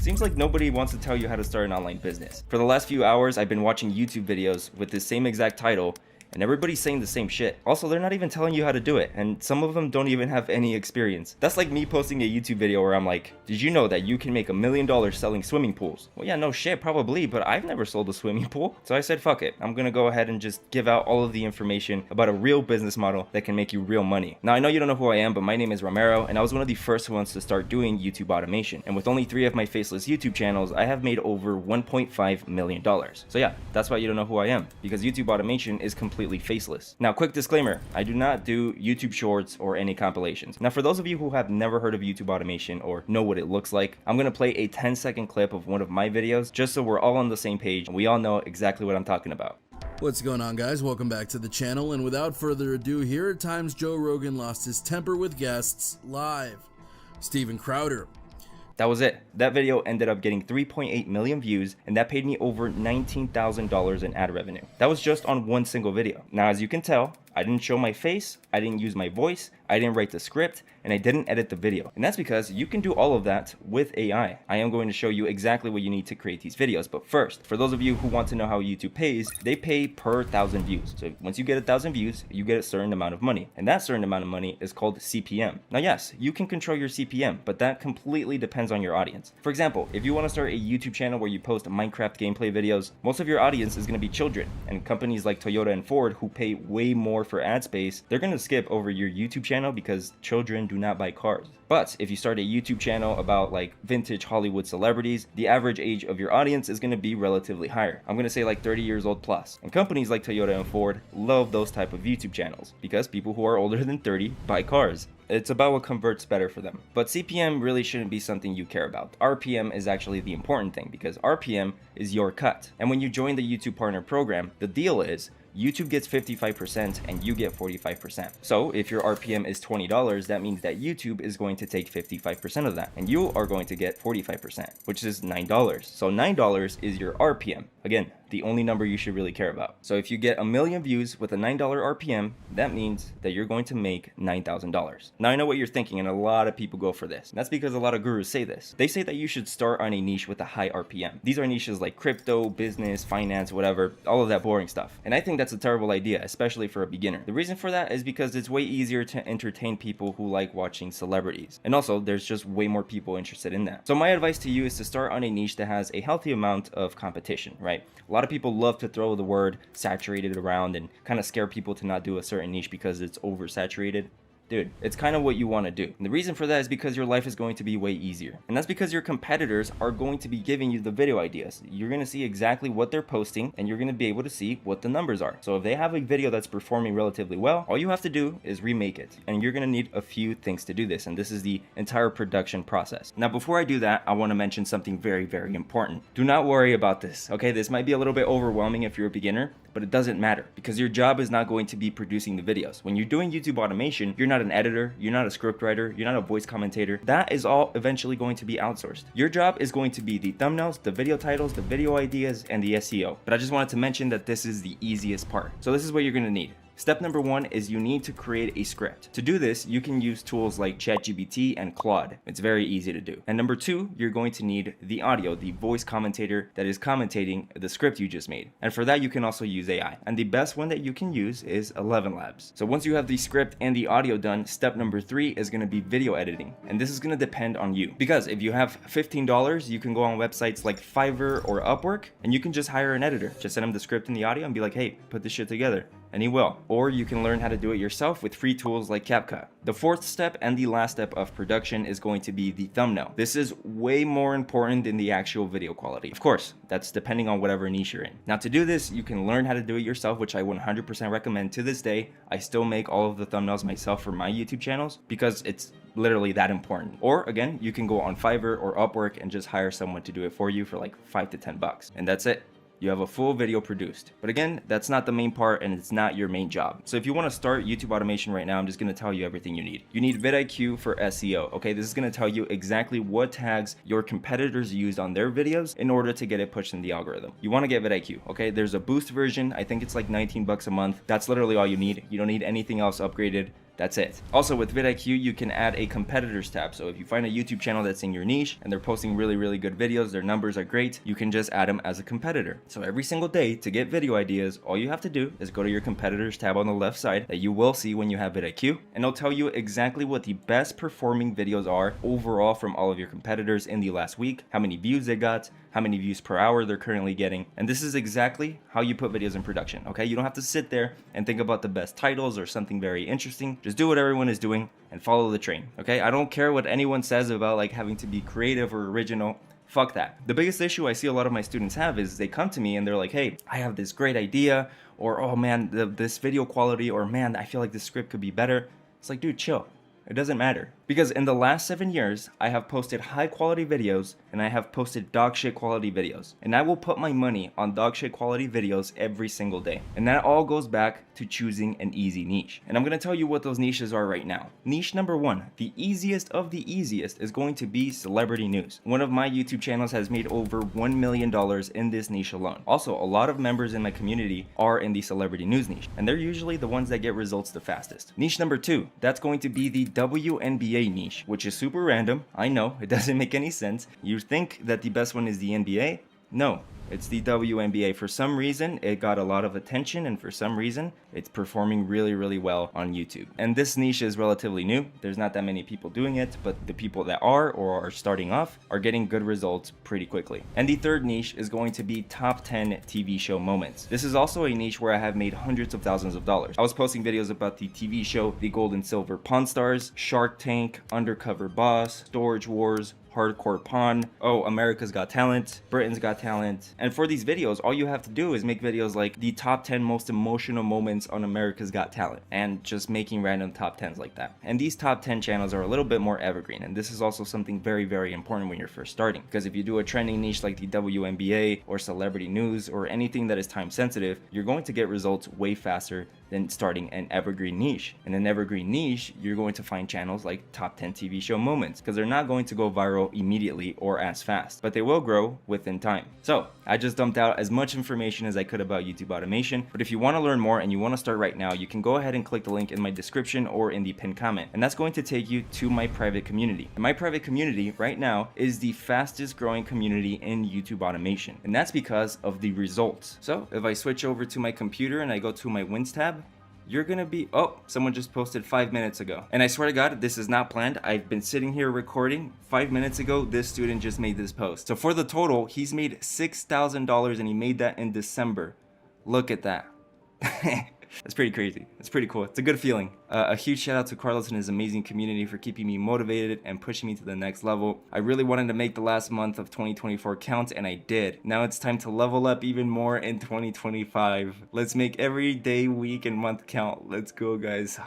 Seems like nobody wants to tell you how to start an online business. For the last few hours, I've been watching YouTube videos with the same exact title, and everybody's saying the same shit. Also, they're not even telling you how to do it, and some of them don't even have any experience. That's like me posting a YouTube video where I'm like, did you know that you can make $1 million selling swimming pools? Well, yeah, no shit, probably, but I've never sold a swimming pool. So I said, fuck it. I'm gonna go ahead and just give out all of the information about a real business model that can make you real money. Now, I know you don't know who I am, but my name is Romero, and I was one of the first ones to start doing YouTube automation. And with only 3 of my faceless YouTube channels, I have made over $1.5 million. So yeah, that's why you don't know who I am, because YouTube automation is completely faceless. Now, quick disclaimer, I do not do YouTube shorts or any compilations. Now, for those of you who have never heard of YouTube automation or know what it looks like, I'm gonna play a 10-second clip of one of my videos just so we're all on the same page and we all know exactly what I'm talking about. What's going on, guys? Welcome back to the channel, and without further ado, here at times Joe Rogan lost his temper with guests live. Steven Crowder. That was it. That video ended up getting 3.8 million views, and that paid me over $19,000 in ad revenue. That was just on one single video. Now, as you can tell, I didn't show my face, I didn't use my voice, I didn't write the script, and I didn't edit the video. And that's because you can do all of that with AI. I am going to show you exactly what you need to create these videos. But first, for those of you who want to know how YouTube pays, they pay per 1,000 views. So once you get 1,000 views, you get a certain amount of money. And that certain amount of money is called CPM. Now, yes, you can control your CPM, but that completely depends on your audience. For example, if you want to start a YouTube channel where you post Minecraft gameplay videos, most of your audience is going to be children. And companies like Toyota and Ford, who pay way more for ad space, they're going to skip over your YouTube channel because children do not buy cars. But if you start a YouTube channel about like vintage Hollywood celebrities, the average age of your audience is going to be relatively higher. I'm going to say like 30 years old plus. And companies like Toyota and Ford love those type of YouTube channels because people who are older than 30 buy cars. It's about what converts better for them. But CPM really shouldn't be something you care about. RPM is actually the important thing because RPM is your cut. And when you join the YouTube Partner Program, the deal is YouTube gets 55% and you get 45%. So if your RPM is $20, that means that YouTube is going to take 55% of that and you are going to get 45%, which is $9. So $9 is your RPM. Again, the only number you should really care about. So if you get 1 million views with a $9 RPM, that means that you're going to make $9,000. Now, I know what you're thinking, and a lot of people go for this. And that's because a lot of gurus say this. They say that you should start on a niche with a high RPM. These are niches like crypto, business, finance, whatever, all of that boring stuff. And I think that's a terrible idea, especially for a beginner. The reason for that is because it's way easier to entertain people who like watching celebrities. And also, there's just way more people interested in that. So my advice to you is to start on a niche that has a healthy amount of competition, right? A lot of people love to throw the word saturated around and kind of scare people to not do a certain niche because it's oversaturated. Dude, it's kind of what you want to do. And the reason for that is because your life is going to be way easier. And that's because your competitors are going to be giving you the video ideas. You're going to see exactly what they're posting and you're going to be able to see what the numbers are. So if they have a video that's performing relatively well, all you have to do is remake it. And you're going to need a few things to do this. And this is the entire production process. Now, before I do that, I want to mention something very, very important. Do not worry about this, okay? This might be a little bit overwhelming if you're a beginner, but it doesn't matter because your job is not going to be producing the videos. When you're doing YouTube automation, you're not an editor, you're not a script writer, you're not a voice commentator. That is all eventually going to be outsourced. Your job is going to be the thumbnails, the video titles, the video ideas, and the SEO. But I just wanted to mention that this is the easiest part. So this is what you're gonna need. Step number 1 is you need to create a script. To do this, you can use tools like ChatGPT and Claude. It's very easy to do. And number 2, you're going to need the audio, the voice commentator that is commentating the script you just made. And for that, you can also use AI. And the best one that you can use is ElevenLabs. So once you have the script and the audio done, step number 3 is going to be video editing. And this is going to depend on you. Because if you have $15, you can go on websites like Fiverr or Upwork, and you can just hire an editor. Just send him the script and the audio and be like, hey, put this shit together. And he will. Or you can learn how to do it yourself with free tools like CapCut. The 4th step and the last step of production is going to be the thumbnail. This is way more important than the actual video quality. Of course, that's depending on whatever niche you're in. Now, to do this, you can learn how to do it yourself, which I 100% recommend. To this day, I still make all of the thumbnails myself for my YouTube channels because it's literally that important. Or again, you can go on Fiverr or Upwork and just hire someone to do it for you for like $5 to $10. And that's it. You have a full video produced. But again, that's not the main part and it's not your main job. So if you want to start YouTube automation right now, I'm just going to tell you everything you need. You need vidIQ for SEO. Okay, this is going to tell you exactly what tags your competitors used on their videos in order to get it pushed in the algorithm. You want to get vidIQ. Okay, there's a boost version. I think it's like $19 a month. That's literally all you need. You don't need anything else upgraded. That's it. Also with vidIQ, you can add a competitors tab. So if you find a YouTube channel that's in your niche and they're posting really good videos, their numbers are great, you can just add them as a competitor. So every single day to get video ideas, all you have to do is go to your competitors tab on the left side that you will see when you have vidIQ, and it'll tell you exactly what the best performing videos are overall from all of your competitors in the last week, how many views they got, how many views per hour they're currently getting. And this is exactly how you put videos in production, okay? You don't have to sit there and think about the best titles or something very interesting. Just do what everyone is doing and follow the train, okay? I don't care what anyone says about like having to be creative or original. Fuck that. The biggest issue I see a lot of my students have is they come to me and they're like, hey, I have this great idea, or oh man, this video quality, or man, I feel like this script could be better. It's like, dude, chill. It doesn't matter. Because in the last 7 years, I have posted high quality videos and I have posted dog shit quality videos. And I will put my money on dog shit quality videos every single day. And that all goes back to choosing an easy niche. And I'm gonna tell you what those niches are right now. Niche number 1, the easiest of the easiest, is going to be celebrity news. One of my YouTube channels has made over $1 million in this niche alone. Also, a lot of members in my community are in the celebrity news niche, and they're usually the ones that get results the fastest. Niche number 2, that's going to be the WNBA niche, which is super random. I know, it doesn't make any sense. You think that the best one is the NBA? No, it's the WNBA. For some reason, it got a lot of attention, and for some reason, it's performing really well on YouTube. And this niche is relatively new. There's not that many people doing it, but the people that are or are starting off are getting good results pretty quickly. And the third niche is going to be top 10 TV show moments. This is also a niche where I have made hundreds of thousands of dollars. I was posting videos about the TV show The Gold and Silver Pawn Stars, Shark Tank, Undercover Boss, Storage Wars, Hardcore Pawn, oh, America's Got Talent, Britain's Got Talent. And for these videos, all you have to do is make videos like the top 10 most emotional moments on America's Got Talent, and just making random top 10s like that. And these top 10 channels are a little bit more evergreen, and this is also something very important when you're first starting, because if you do a trending niche like the WNBA or celebrity news or anything that is time sensitive, you're going to get results way faster than starting an evergreen niche. In an evergreen niche, you're going to find channels like top 10 TV show moments, because they're not going to go viral immediately or as fast, but they will grow within time. So I just dumped out as much information as I could about YouTube automation, but if you want to learn more and you want to start right now, you can go ahead and click the link in my description or in the pinned comment, and that's going to take you to my private community. And my private community right now is the fastest growing community in YouTube automation, and that's because of the results. So if I switch over to my computer and I go to my wins tab, you're gonna be, oh, someone just posted 5 minutes ago. And I swear to God, this is not planned. I've been sitting here recording. 5 minutes ago, this student just made this post. So for the total, he's made $6,000, and he made that in December. Look at that. That's pretty crazy. It's pretty cool. It's a good feeling. A huge shout out to Carlos and his amazing community for keeping me motivated and pushing me to the next level. I really wanted to make the last month of 2024 count, and I did. Now it's time to level up even more in 2025. Let's make every day, week, and month count. Let's go, guys.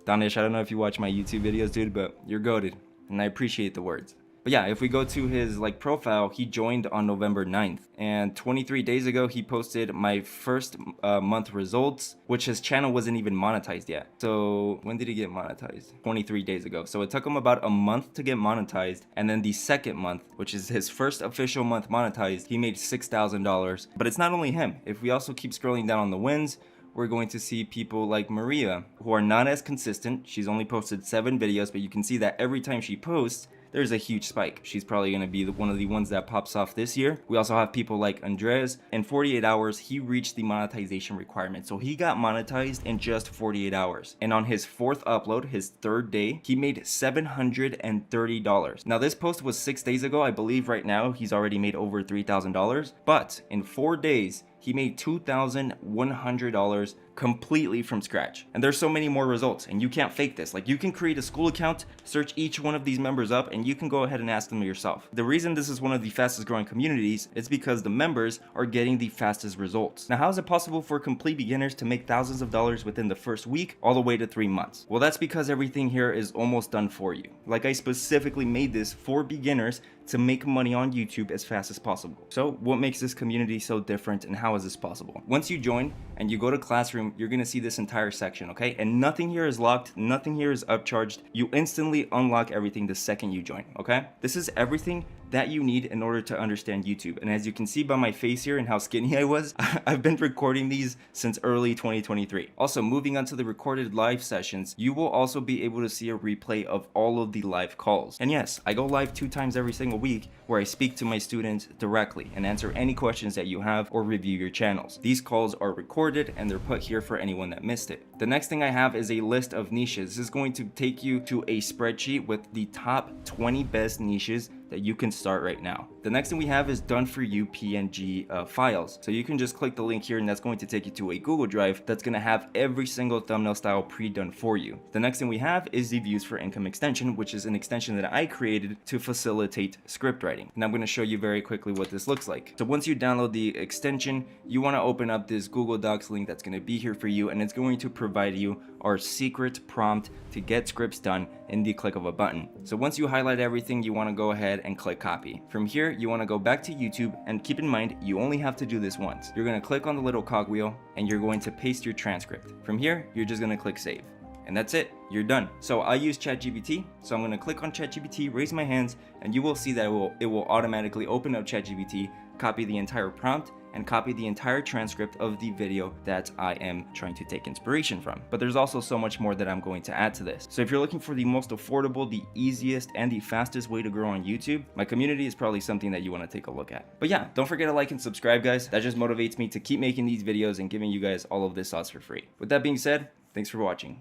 Danish, I don't know if you watch my YouTube videos, dude, but you're goated, and I appreciate the words. But yeah, if we go to his profile, he joined on November 9th, and 23 days ago he posted my first month results, which his channel wasn't even monetized yet. So when did he get monetized? 23 days ago. So it took him about a month to get monetized, and then the second month, which is his first official month monetized, he made $6,000. But it's not only him. If we also keep scrolling down on the wins, we're going to see people like Maria, who are not as consistent. She's only posted 7 videos, but you can see that every time she posts, there's a huge spike. She's probably going to be one of the ones that pops off this year. We also have people like Andres. In 48 hours, he reached the monetization requirement. So he got monetized in just 48 hours. And on his 4th upload, his 3rd day, he made $730. Now this post was 6 days ago. I believe right now he's already made over $3,000. But in 4 days, he made $2,100 completely from scratch. And there's so many more results, and you can't fake this. Like, you can create a school account, search each one of these members up, and you can go ahead and ask them yourself. The reason this is one of the fastest growing communities is because the members are getting the fastest results. Now, how is it possible for complete beginners to make thousands of dollars within the first week all the way to 3 months? Well, that's because everything here is almost done for you. Like, I specifically made this for beginners to make money on YouTube as fast as possible. So what makes this community so different, and how is this possible? Once you join and you go to Classroom, you're gonna see this entire section, okay? And nothing here is locked, nothing here is upcharged. You instantly unlock everything the second you join, okay? This is everything that you need in order to understand YouTube. And as you can see by my face here and how skinny I was, I've been recording these since early 2023. Also, moving on to the recorded live sessions, you will also be able to see a replay of all of the live calls. And yes, I go live 2 times every single week where I speak to my students directly and answer any questions that you have or review your channels. These calls are recorded and they're put here for anyone that missed it. The next thing I have is a list of niches. This is going to take you to a spreadsheet with the top 20 best niches that you can start right now. The next thing we have is done for you PNG files. So you can just click the link here and that's going to take you to a Google Drive that's going to have every single thumbnail style pre-done for you. The next thing we have is the views for income extension, which is an extension that I created to facilitate script writing. And I'm going to show you very quickly what this looks like. So once you download the extension, you want to open up this Google Docs link that's going to be here for you, and it's going to provide you our secret prompt to get scripts done in the click of a button. So once you highlight everything, you want to go ahead and click copy. From here, you want to go back to YouTube, and keep in mind, you only have to do this once. You're going to click on the little cogwheel and you're going to paste your transcript. From here, you're just going to click save. And that's it, you're done. So I use ChatGPT, so I'm gonna click on ChatGPT, raise my hands, and you will see that it will automatically open up ChatGPT, copy the entire prompt, and copy the entire transcript of the video that I am trying to take inspiration from. But there's also so much more that I'm going to add to this. So if you're looking for the most affordable, the easiest, and the fastest way to grow on YouTube, my community is probably something that you want to take a look at. But yeah, don't forget to like and subscribe, guys. That just motivates me to keep making these videos and giving you guys all of this sauce for free. With that being said, thanks for watching.